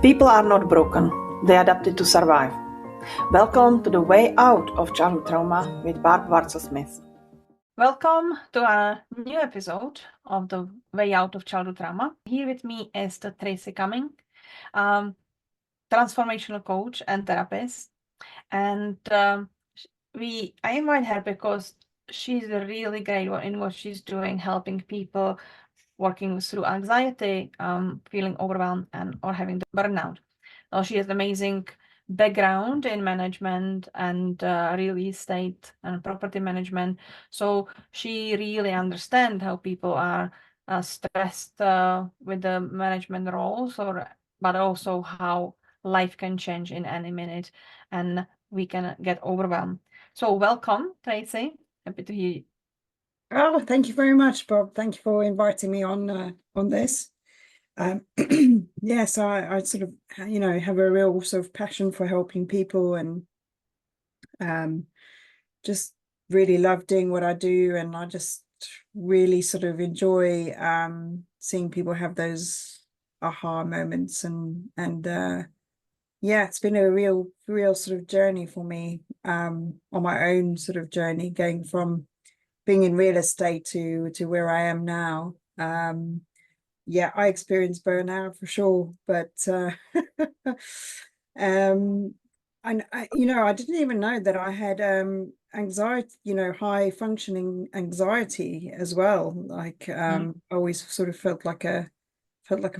People are not broken, they adapted to survive. Welcome to the Way Out of Childhood Trauma with Barb Wartzel-Smith. Welcome to a new episode of the Way Out of Childhood Trauma. Here with me is the Tracey Cumming, transformational coach and therapist. And I invite her because she's really great in what she's doing, helping people working through anxiety, feeling overwhelmed, or having the burnout. Now, she has amazing background in management and real estate and property management. So she really understands how people are stressed with the management roles, but also how life can change in any minute and we can get overwhelmed. So welcome, Tracey. Happy to hear you. Oh, thank you very much, Bob. Thank you for inviting me on this. Yes, I sort of, have a real sort of passion for helping people and just really love doing what I do. And I just really sort of enjoy seeing people have those aha moments and yeah, it's been a real sort of journey for me on my own sort of journey, going from being in real estate to where I am now. Yeah, I experienced burnout for sure, but and I didn't even know that I had anxiety, high functioning anxiety as well. Like I always sort of felt like a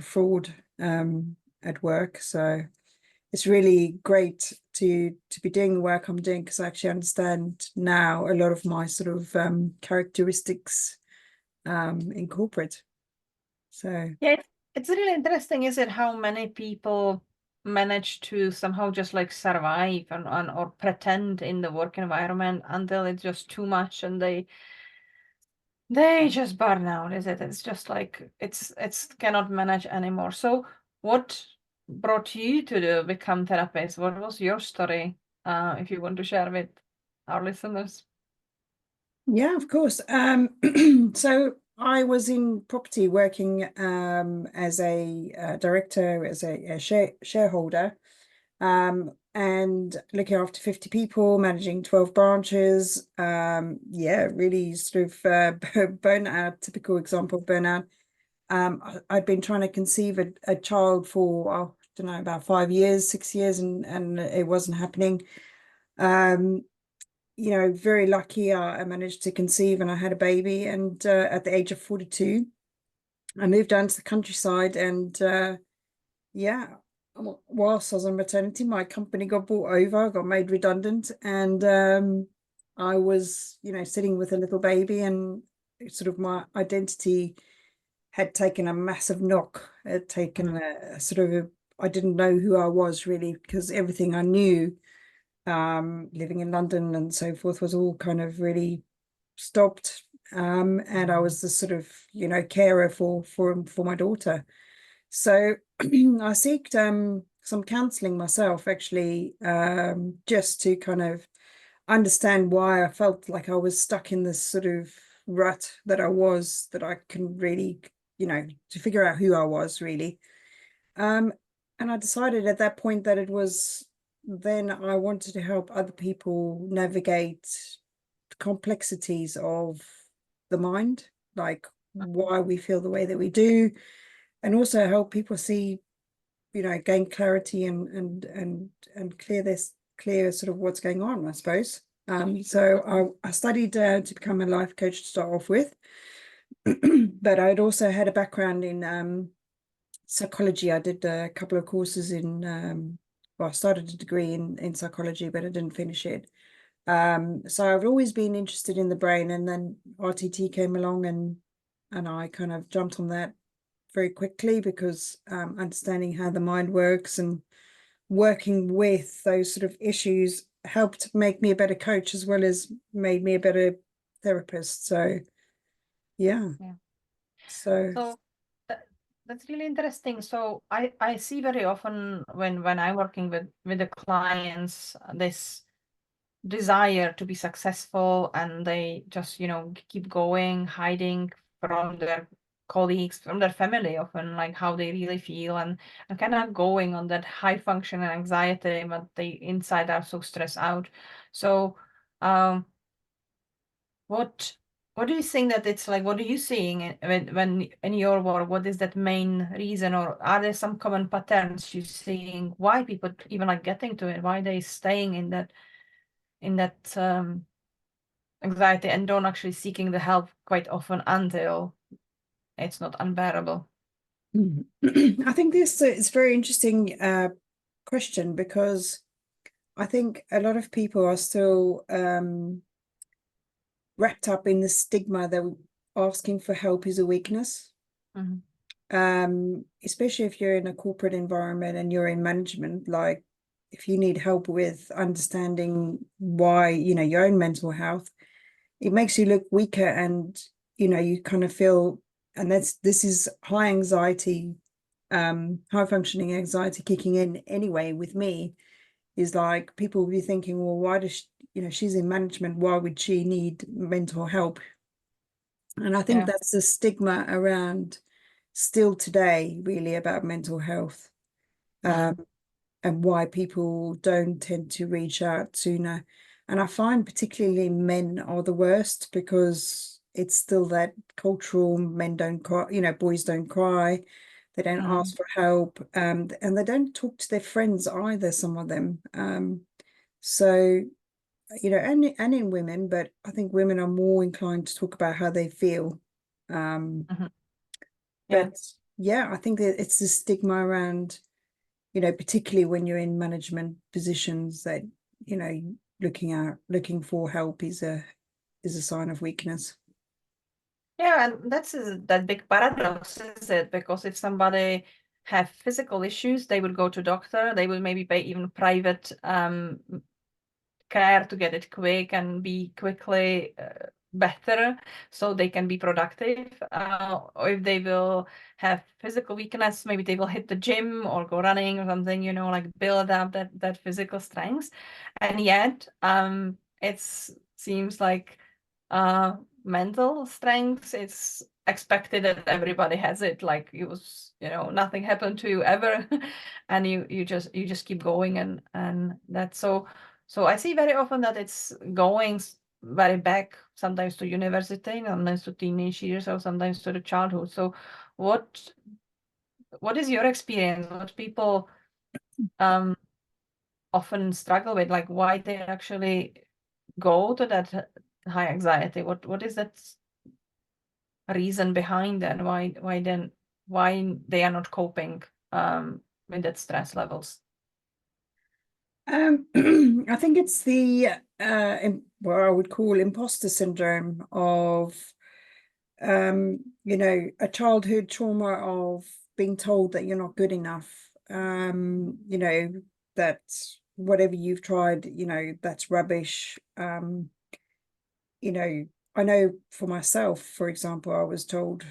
fraud at work. So it's really great to be doing the work I'm doing, because I actually understand now a lot of my sort of characteristics in corporate. So yeah, it's really interesting, is it, how many people manage to somehow just like survive and or pretend in the work environment until it's just too much and they just burn out, is it? It's just like it's cannot manage anymore. So what brought you to become therapist? What was your story? If you want to share with our listeners. yeah, of course. So I was in property working as a director, as a shareholder, and looking after 50 people, managing 12 branches. Yeah, really sort of burnout, typical example of burnout. I'd been trying to conceive a child for, I don't know, about 5 years, 6 years, and it wasn't happening. Very lucky I managed to conceive and I had a baby. And at the age of 42, I moved down to the countryside. And yeah, whilst I was on maternity, my company got bought over, got made redundant. And I was, sitting with a little baby, and sort of my identity had taken a massive knock. It had taken a sort of I didn't know who I was really, because everything I knew living in London and so forth was all kind of really stopped. And I was the sort of, carer for my daughter. So I seeked some counseling myself, actually, just to kind of understand why I felt like I was stuck in this sort of rut that I couldn't really, to figure out who I was really. And I decided at that point that then I wanted to help other people navigate the complexities of the mind, like why we feel the way that we do, and also help people see, gain clarity and clear sort of what's going on, I suppose. So I studied to become a life coach to start off with, but I'd also had a background in psychology. I did a couple of courses I started a degree in psychology, but I didn't finish it. So I've always been interested in the brain, and then RTT came along, and I kind of jumped on that very quickly, because understanding how the mind works and working with those sort of issues helped make me a better coach, as well as made me a better therapist. So yeah. So that's really interesting. So I see very often when I'm working with the clients, this desire to be successful, and they just keep going, hiding from their colleagues, from their family often, like how they really feel, and kind of going on that high function and anxiety, but they inside are so stressed out. So what what do you think that it's like? What are you seeing when in your work? What is that main reason, or are there some common patterns you're seeing why people even like getting to it, why they staying in that anxiety and don't actually seeking the help quite often until it's not unbearable? I think this is very interesting question, because I think a lot of people are still wrapped up in the stigma that asking for help is a weakness. Mhm. Especially if you're in a corporate environment and you're in management, like if you need help with understanding why, your own mental health, it makes you look weaker, and you kind of feel, and this is high anxiety, high functioning anxiety kicking in anyway with me, is like people will be thinking, well, why does she, she's in management, why would she need mental help? And I think Yeah. that's the stigma around still today, really, about mental health, Mm. and why people don't tend to reach out sooner. And I find particularly men are the worst, because it's still that cultural, men don't cry, boys don't cry, they don't Mm. ask for help, and they don't talk to their friends either, some of them. So, and in women, but I think women are more inclined to talk about how they feel. Um, Mhm. Yeah. but yeah, I think that it's the stigma around, particularly when you're in management positions, that, looking for help is a sign of weakness. Yeah, and that big paradox, is it? Because if somebody have physical issues, they would go to doctor, they will maybe pay even private care to get it quick and be quickly better so they can be productive. Or if they will have physical weakness, maybe they will hit the gym or go running or something, like build up that physical strength. And yet, it seems like mental strength, it's expected that everybody has it, like it was, nothing happened to you ever. And you just keep going, and that's so I see very often that it's going very back, sometimes to university, sometimes to teenage years, or sometimes to the childhood. So what what is your experience? What people um often struggle with, like why they actually go to that high anxiety? What is that reason behind that? Why they are not coping with that stress levels? I think it's the what I would call imposter syndrome of, a childhood trauma of being told that you're not good enough. That whatever you've tried, that's rubbish. I know for myself, for example, I was told,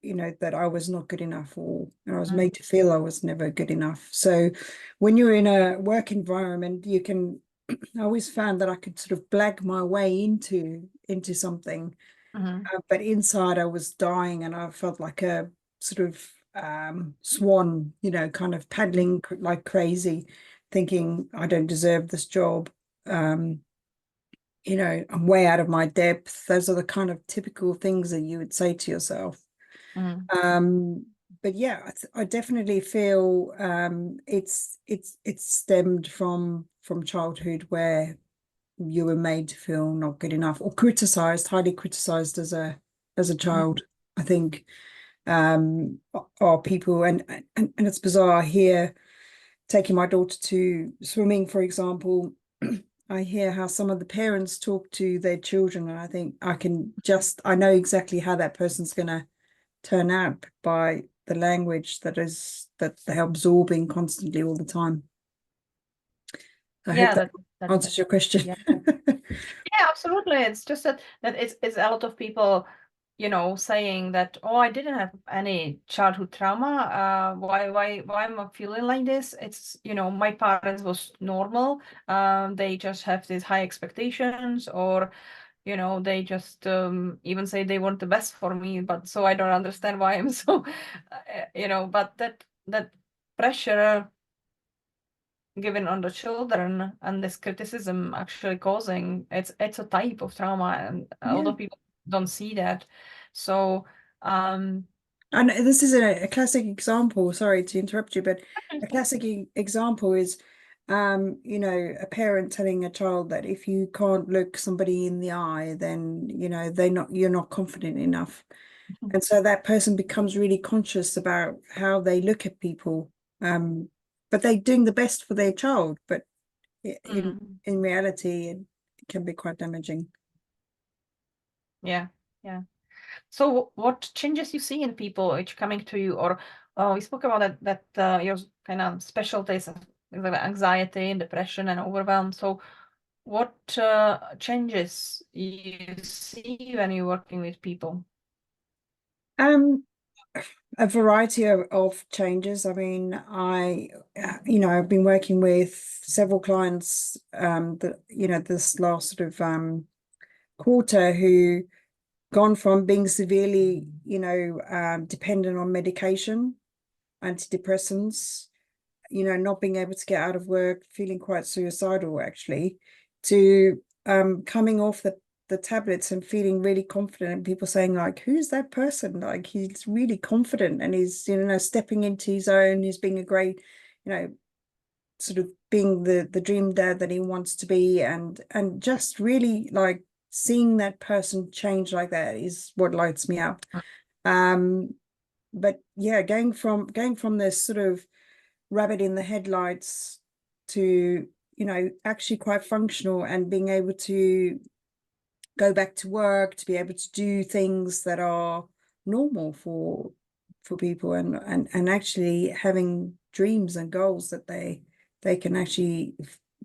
that I was not good enough, or I was Mm. made to feel I was never good enough. So when you're in a work environment, you can, I always found that I could sort of blag my way into something. Mhm. But inside I was dying, and I felt like a sort of swan, kind of paddling like crazy, thinking I don't deserve this job. Um, I'm way out of my depth. Those are the kind of typical things that you would say to yourself. Mhm. Um, but yeah, I definitely feel it's stemmed from childhood, where you were made to feel not good enough, or criticized, highly criticized as a Mhm. child. I think are people, and it's bizarre here, taking my daughter to swimming, for example. I hear how some of the parents talk to their children, and I think I know exactly how that person's gonna turn out by the language that they're absorbing constantly all the time. I hope Yeah, that that answers your question. yeah. Yeah, absolutely. It's just that it's a lot of people, saying that, oh, I didn't have any childhood trauma. Why am I feeling like this? It's, my parents was normal. They just have these high expectations, or they just even say they want the best for me, but so I don't understand why I'm so, but that pressure given on the children and this criticism actually causing, it's a type of trauma, and a lot Yeah. of people don't see that. So And this is a classic example, sorry to interrupt you, but a classic example is, a parent telling a child that if you can't look somebody in the eye, then, you're not confident enough. And so that person becomes really conscious about how they look at people. But they're doing the best for their child, but in mm, in reality, it can be quite damaging. yeah, yeah. So what changes you see in people which coming to you, or we spoke about that your kind of specialties of like anxiety and depression and overwhelm. So what changes you see when you're working with people? Um, a variety of changes. I mean, I've been working with several clients that, this last sort of quarter who gone from being severely, dependent on medication, antidepressants, not being able to get out of work, feeling quite suicidal actually, to coming off the tablets and feeling really confident, and people saying like, who's that person? Like he's really confident and he's, stepping into his own, he's being a great, you know, sort of being the dream dad that he wants to be, and just really like seeing that person change like that is what lights me up. Um, but yeah, going from this sort of rabbit in the headlights to, actually quite functional and being able to go back to work, to be able to do things that are normal for people, and actually having dreams and goals that they can actually,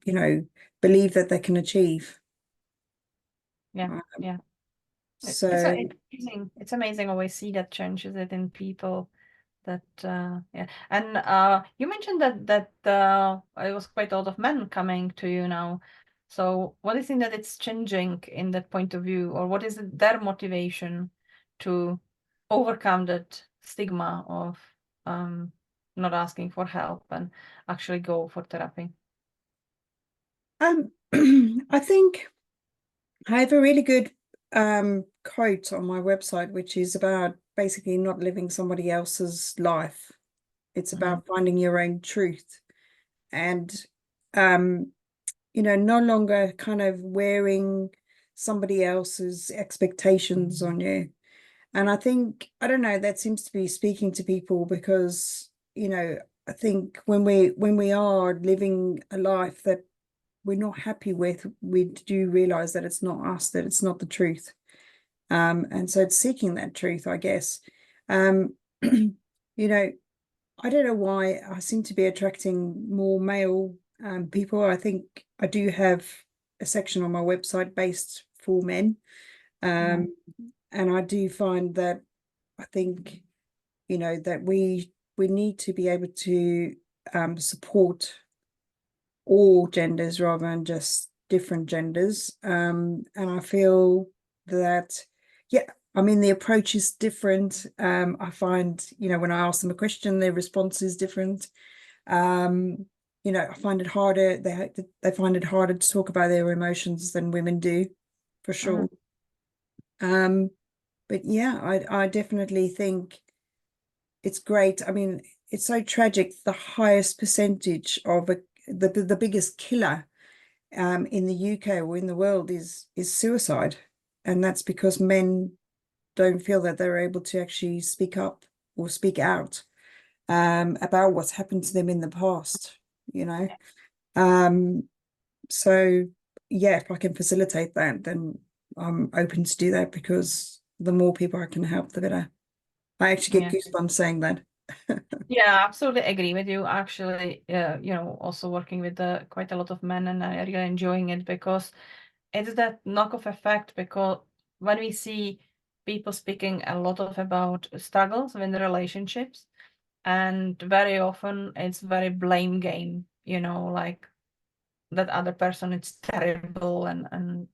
you know, believe that they can achieve. Yeah, Um, yeah. It's so it's amazing how I see that changes it in people. That yeah, and you mentioned that it was quite a lot of men coming to you now. So what do you think that it's changing in that point of view, or what is their motivation to overcome that stigma of um not asking for help and actually go for therapy? um, I think I have a really good quote on my website, which is about basically not living somebody else's life. It's Mhm. about finding your own truth and, um, no longer kind of wearing somebody else's expectations on you. And I think, I don't know, that seems to be speaking to people because, I think when we are living a life that we're not happy with, we do realize that it's not us, that it's not the truth. And so it's seeking that truth, I guess. Um, I don't know why I seem to be attracting more male people. I think I do have a section on my website based for men. Mhm. Um, and I do find that I think, that we need to be able to support all genders rather than just different genders. And I feel that, yeah, I mean, the approach is different. I find, when I ask them a question, their response is different. Um, I find it harder. They find it harder to talk about their emotions than women do, for Mhm. sure. Um, but yeah, I definitely think it's great. I mean, it's so tragic. The highest percentage of the biggest killer in the UK or in the world is suicide, and that's because men don't feel that they're able to actually speak up or speak out about what's happened to them in the past, you know. Um, so yeah, if I can facilitate that, then I'm open to do that because the more people I can help, the better. I actually get Yeah. goosebumps saying that. Yeah, absolutely agree with you. Actually, also working with quite a lot of men, and I really enjoying it because it's that knock-off effect. Because when we see people speaking a lot of about struggles in the relationships, and very often it's very blame game, like that other person is terrible and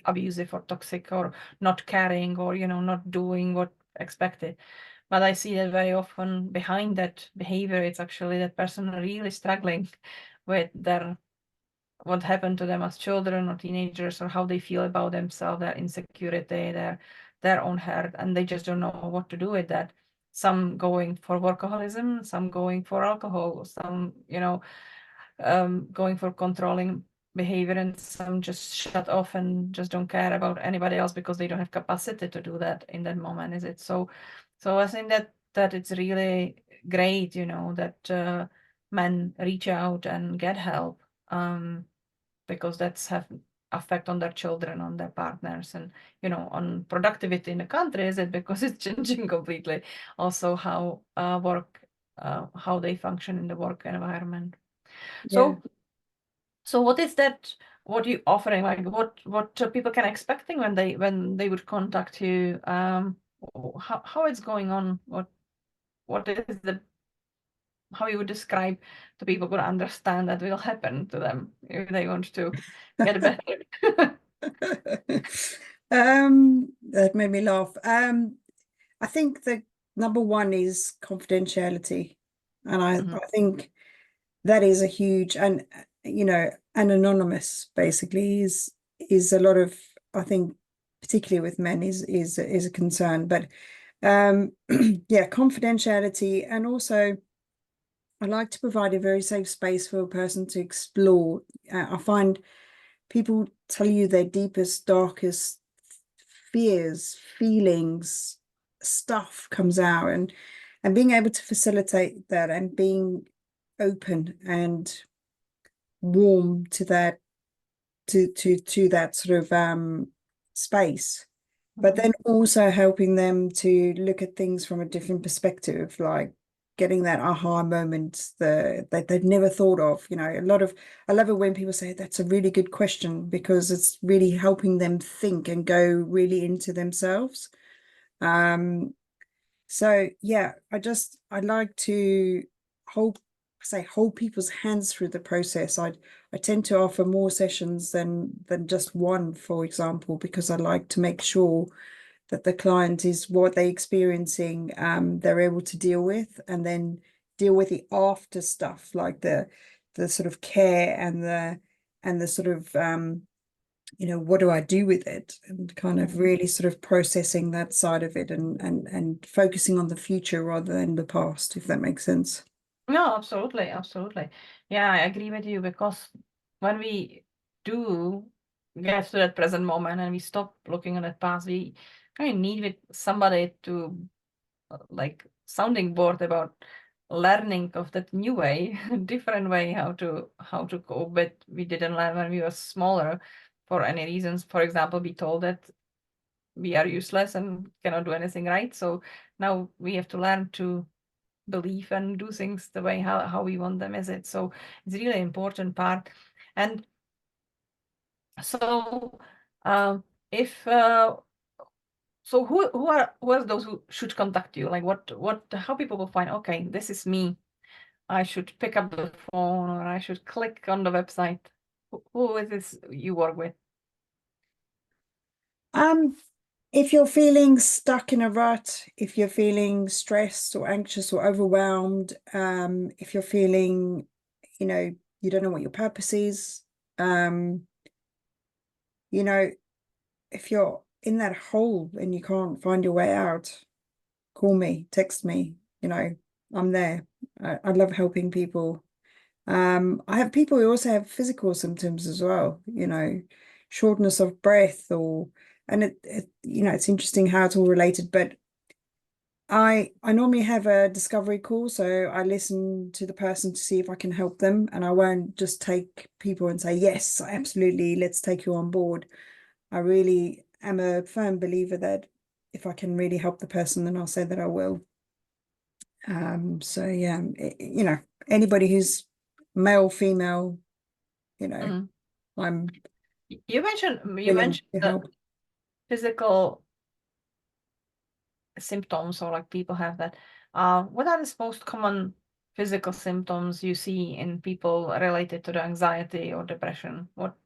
abusive or toxic or not caring or, not doing what expected. But I see that very often behind that behavior, it's actually that person really struggling with what happened to them as children or teenagers, or how they feel about themselves, their insecurity, their own hurt, and they just don't know what to do with that. Some going for workaholism, some going for alcohol, some, going for controlling behavior, and some just shut off and just don't care about anybody else because they don't have capacity to do that in that moment. Is it so I think that it's really great, that men reach out and get help, because that's have effect on their children, on their partners, and on productivity in the country. Is it because it's changing completely also how how they function in the work environment. Yeah. So what is that, what you offering, like what people can expecting when they would contact you, how it's going on, what is the, how you would describe to people who understand that will happen to them if they want to get better. That made me laugh. I think the number one is confidentiality. And Mhm. I think that is a huge, and and anonymous basically is a lot of, I think, particularly with men, is a concern. But yeah, confidentiality, and also I like to provide a very safe space for a person to explore. I find people tell you their deepest, darkest fears, feelings, stuff comes out, and being able to facilitate that and being open and warm to that, to that sort of space, but then also helping them to look at things from a different perspective, like getting that aha moment that they've never thought of. I love it when people say that's a really good question, because it's really helping them think and go really into themselves. So yeah, I like to hold people's hands through the process. I tend to offer more sessions than just one, for example, because I like to make sure that the client is what they're experiencing, they're able to deal with, and then deal with the after stuff, like the sort of care and the sort of what do I do with it, and kind of really sort of processing that side of it, and focusing on the future rather than the past, if that makes sense. No, absolutely, absolutely. Yeah, I agree with you, because when we do get to that present moment and we stop looking at that past, we kind of need with somebody to, like, sounding board about learning of that new way, different way how to cope with we didn't learn when we were smaller for any reasons. For example, we told that we are useless and cannot do anything right. So now we have to learn to believe and do things the way how we want them. Is it so? It's really important part. And so, if so, who are those who should contact you? Like, what how people will find, okay, this is me. I should pick up the phone, or I should click on the website. Who is this you work with? Um, if you're feeling stuck in a rut, if you're feeling stressed or anxious or overwhelmed, if you're feeling, you don't know what your purpose is, um, you know, if you're in that hole and you can't find your way out, call me, text me, I'm there. I love helping people. I have people who also have physical symptoms as well, shortness of breath, and it's interesting how it's all related. But I normally have a discovery call, so I listen to the person to see if I can help them, and I won't just take people and say, yes, absolutely, let's take you on board. I really am a firm believer that if I can really help the person, then I'll say that I will. So yeah, anybody who's male, female, you know, Mhm. I'm You mentioned willing to the help. physical symptoms, or like people have that. What are the most common physical symptoms you see in people related to the anxiety or depression? What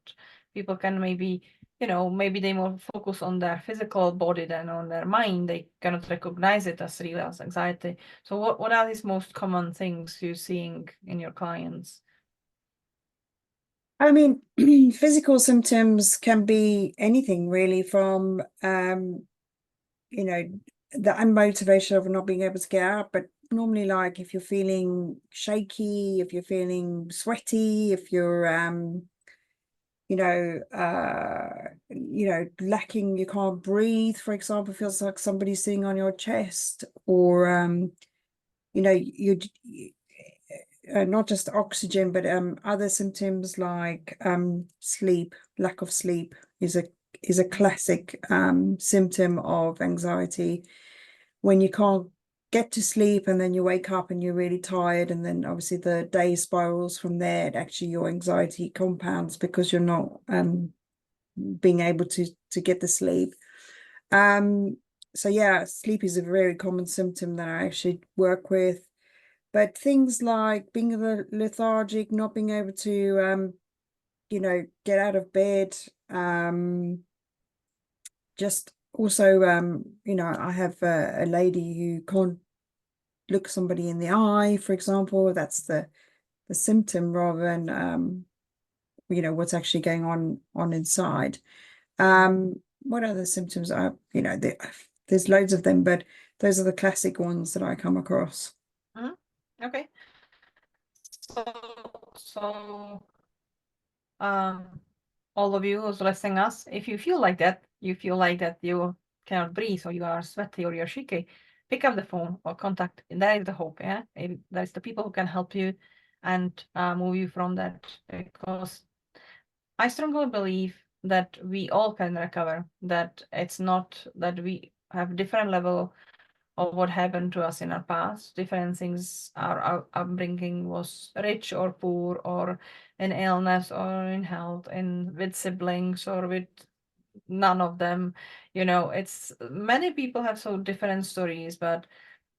people can maybe you know, maybe they more focus on their physical body than on their mind. They cannot recognize it as real as anxiety. So what are these most common things you're seeing in your clients? I mean, physical symptoms can be anything really from, you know, the unmotivation of not being able to get out, but normally like if you're feeling shaky, if you're feeling sweaty, if you're, lacking, you can't breathe, for example, feels like somebody's sitting on your chest, or, not just oxygen, but other symptoms like sleep, lack of sleep is a classic symptom of anxiety. When you can't get to sleep and then you wake up and you're really tired, and then obviously the day spirals from there, and actually your anxiety compounds because you're not being able to get the sleep. So yeah, sleep is a very common symptom that I actually work with. But things like being lethargic, not being able to get out of bed, just also I have a lady who can't look somebody in the eye, for example. That's the symptom rather than what's actually going on inside. What other symptoms are, there's loads of them, but those are the classic ones that I come across. Okay. So all of you who's listening us, if you feel like that, you cannot breathe, or you are sweaty, or you're shaky, pick up the phone or contact. That is the hope, yeah. That is the people who can help you and move you from that, because I strongly believe that we all can recover. That it's not that we have different level of what happened to us in our past. Different things, our upbringing was rich or poor, or in illness or in health, and with siblings or with none of them. It's many people have so different stories, but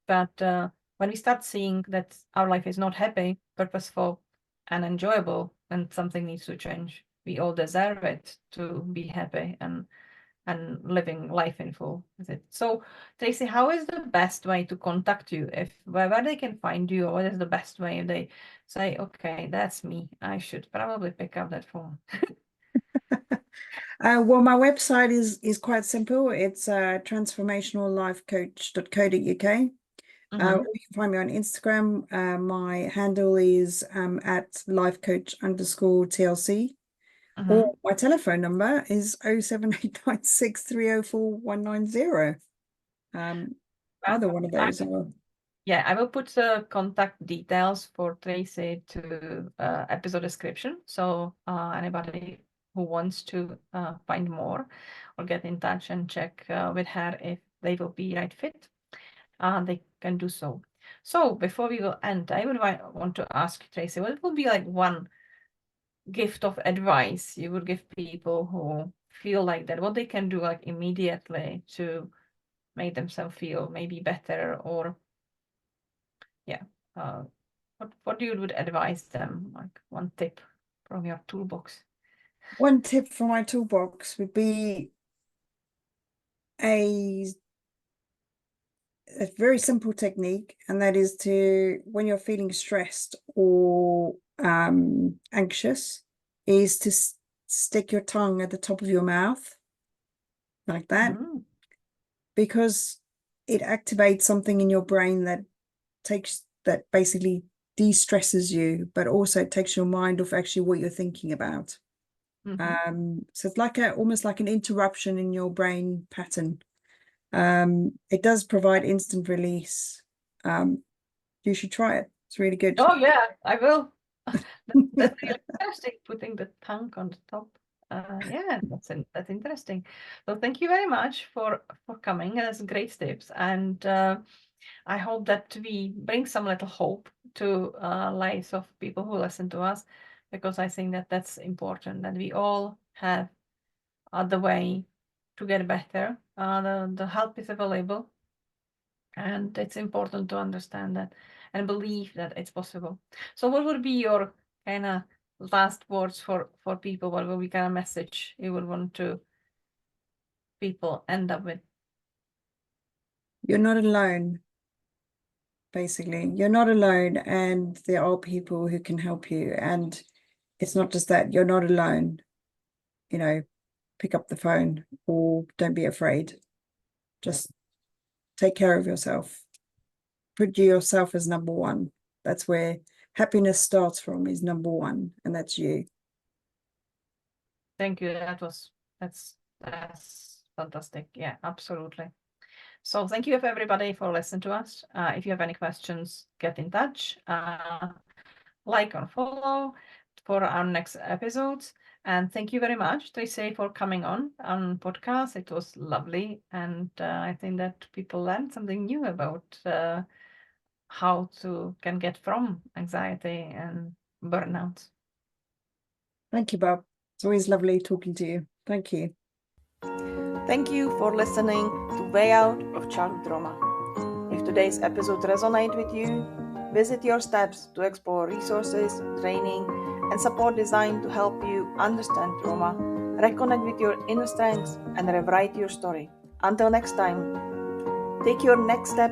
when we start seeing that our life is not happy, purposeful, and enjoyable, and something needs to change. We all deserve it to be happy and living life in full with it. So, Tracey, how is the best way to contact you? If where they can find you, or what is the best way if they say, okay, that's me, I should probably pick up that phone? Well, my website is quite simple. It's transformationallifecoach.co.uk. Or you can find me on Instagram. My handle is at lifecoach_TLC. Or my telephone number is 07896304190. Either one of those are. Yeah, I will put the contact details for Tracey to episode description. So anybody who wants to find more or get in touch and check with her if they will be right fit, they can do so. So before we will end, I would want to ask Tracey, what would be like one gift of advice you would give people who feel like that, what they can do like immediately to make themselves feel maybe better, or yeah, what you would advise them, like one tip from your toolbox? One tip from my toolbox would be a very simple technique, and that is to, when you're feeling stressed or anxious, is to stick your tongue at the top of your mouth like that, because it activates something in your brain that basically de-stresses you, but also takes your mind off actually what you're thinking about. So it's like almost like an interruption in your brain pattern. It does provide instant release. You should try it. It's really good. Oh yeah, I will. That's really interesting, putting the tongue on the top. Yeah, that's interesting. So thank you very much for coming. That's great tips, and I hope that we bring some little hope to lives of people who listen to us, because I think that that's important, that we all have the way to get better. The help is available, and it's important to understand that and believe that it's possible. So what would be your kind of last words for people? What will be kind of message you would want to people end up with. You're not alone, basically. You're not alone, and there are people who can help you. And it's not just that, you're not alone. You know, pick up the phone or don't be afraid. Just take care of yourself. Put yourself as number one. That's where happiness starts from, is number one, and that's you. Thank you. That's fantastic. Yeah, absolutely. So thank you everybody for listening to us. If you have any questions, get in touch. Like or follow for our next episodes. And thank you very much, Tracey, for coming on podcast. It was lovely, and I think that people learned something new about how to can get from anxiety and burnout. Thank you, Bob. It's always lovely talking to you. Thank you. Thank you for listening to Way Out of Childhood Trauma. If today's episode resonated with you, visit your steps to explore resources, training, and support designed to help you understand trauma, reconnect with your inner strengths, and rewrite your story. Until next time, take your next step